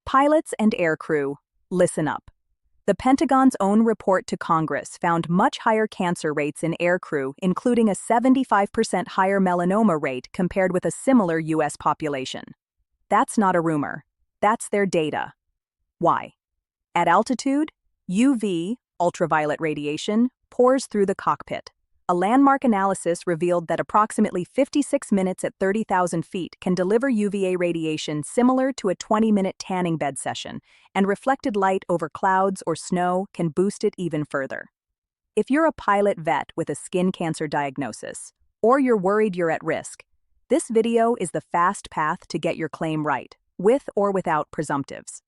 Pilots and aircrew, listen up. The Pentagon's own report to Congress found much higher cancer rates in aircrew, including a 75% higher melanoma rate compared with a similar U.S. population. That's not a rumor. That's their data. Why? At altitude, UV, ultraviolet radiation, pours through the cockpit. A landmark analysis revealed that approximately 56 minutes at 30,000 feet can deliver UVA radiation similar to a 20-minute tanning bed session, and reflected light over clouds or snow can boost it even further. If you're a pilot vet with a skin cancer diagnosis, or you're worried you're at risk, this video is the fast path to get your claim right, with or without presumptives.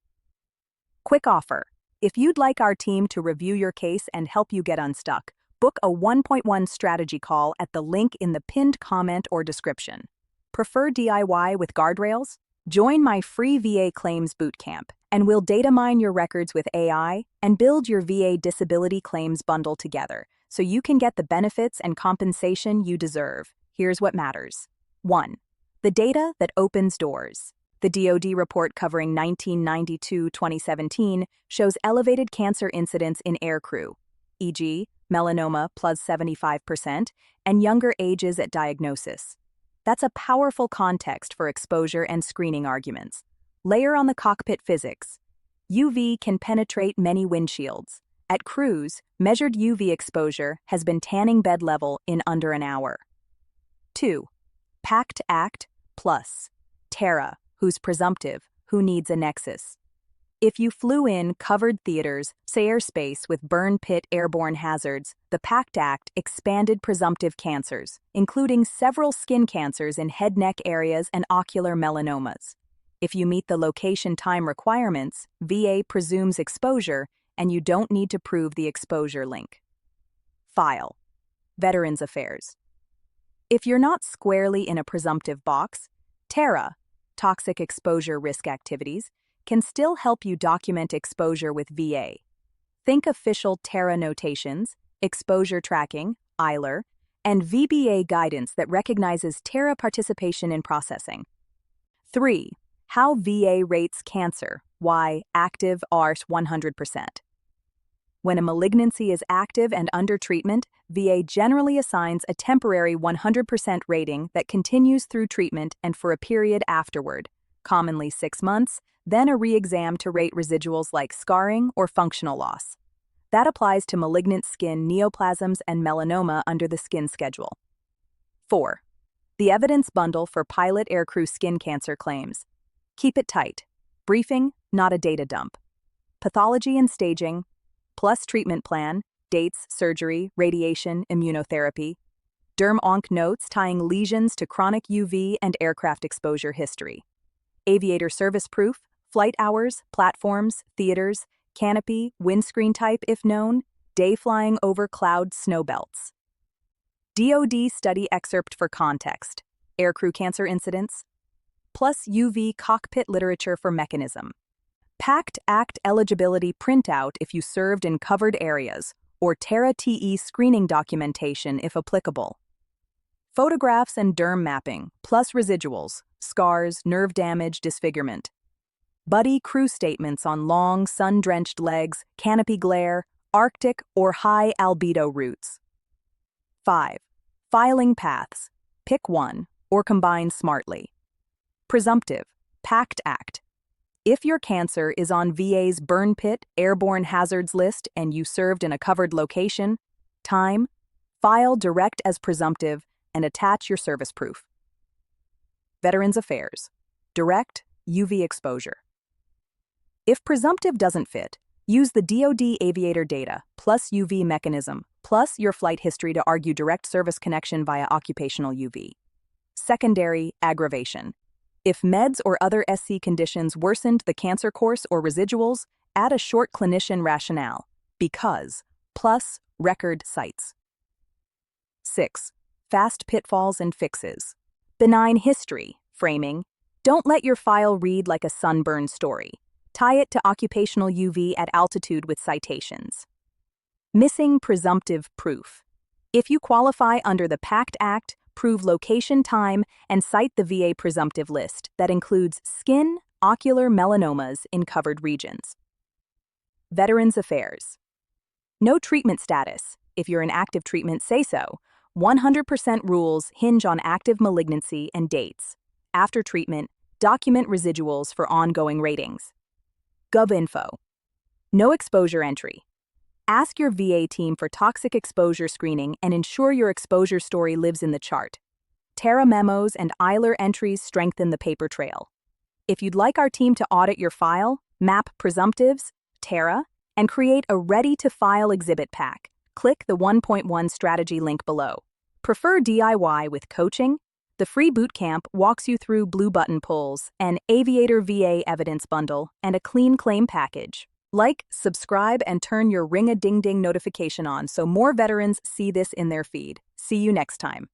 Quick offer: if you'd like our team to review your case and help you get unstuck, book a 1.1 strategy call at the link in the pinned comment or description. Prefer DIY with guardrails? Join my free VA Claims Bootcamp, and we'll data mine your records with AI and build your VA disability claims bundle together so you can get the benefits and compensation you deserve. Here's what matters. 1. The data that opens doors. The DoD report covering 1992-2017 shows elevated cancer incidence in aircrew, e.g., melanoma plus 75%, and younger ages at diagnosis. That's a powerful context for exposure and screening arguments. Layer on the cockpit physics. UV can penetrate many windshields. At cruise, measured UV exposure has been tanning bed level in under an hour. 2. PACT Act TERA, who's presumptive, who needs a Nexus. If you flew in covered theaters, say airspace with burn pit airborne hazards, the PACT Act expanded presumptive cancers, including several skin cancers in head-neck areas and ocular melanomas. If you meet the location-time requirements, VA presumes exposure, and you don't need to prove the exposure link. File. Veterans Affairs. If you're not squarely in a presumptive box, TERA, Toxic Exposure Risk Activities, can still help you document exposure with VA. Think official TERA notations, exposure tracking, EILER, and VBA guidance that recognizes TERA participation in processing. 3. How VA rates cancer. Why active ART 100%. When a malignancy is active and under treatment, VA generally assigns a temporary 100% rating that continues through treatment and for a period afterward, commonly 6 months, then a re-exam to rate residuals like scarring or functional loss. That applies to malignant skin neoplasms and melanoma under the skin schedule. 4. The evidence bundle for pilot aircrew skin cancer claims. Keep it tight. Briefing, not a data dump. Pathology and staging, plus treatment plan, dates, surgery, radiation, immunotherapy. Derm-onc notes tying lesions to chronic UV and aircraft exposure history. Aviator service proof, flight hours, platforms, theaters, canopy, windscreen type if known, day flying over cloud snow belts. DoD study excerpt for context, aircrew cancer incidents, plus UV cockpit literature for mechanism. PACT Act eligibility printout if you served in covered areas, or TERA TE screening documentation if applicable. Photographs and derm mapping, plus residuals, scars, nerve damage, disfigurement. Buddy crew statements on long, sun-drenched legs, canopy glare, Arctic or high albedo routes. 5. Filing paths. Pick one, or combine smartly. Presumptive. PACT Act. If your cancer is on VA's burn pit airborne hazards list and you served in a covered location, time, file direct as presumptive and attach your service proof. Veterans Affairs. Direct UV exposure. If presumptive doesn't fit, use the DoD Aviator data plus UV mechanism plus your flight history to argue direct service connection via occupational UV. Secondary aggravation. If meds or other SC conditions worsened the cancer course or residuals, add a short clinician rationale, because, plus record sites. 6. Fast pitfalls and fixes. Benign history, framing. Don't let your file read like a sunburn story. Tie it to occupational UV at altitude with citations. Missing presumptive proof. If you qualify under the PACT Act, prove location, time, and cite the VA presumptive list that includes skin, ocular melanomas in covered regions. Veterans Affairs. No treatment status. If you're in active treatment, say so. 100% rules hinge on active malignancy and dates. After treatment, document residuals for ongoing ratings. GovInfo. No exposure entry. Ask your VA team for toxic exposure screening and ensure your exposure story lives in the chart. TERA memos and EILER entries strengthen the paper trail. If you'd like our team to audit your file, map presumptives, TERA, and create a ready-to-file exhibit pack, click the 1.1 strategy link below. Prefer DIY with coaching? The free bootcamp walks you through blue button pulls, an Aviator VA evidence bundle, and a clean claim package. Like, subscribe, and turn your ring-a-ding-ding notification on so more veterans see this in their feed. See you next time.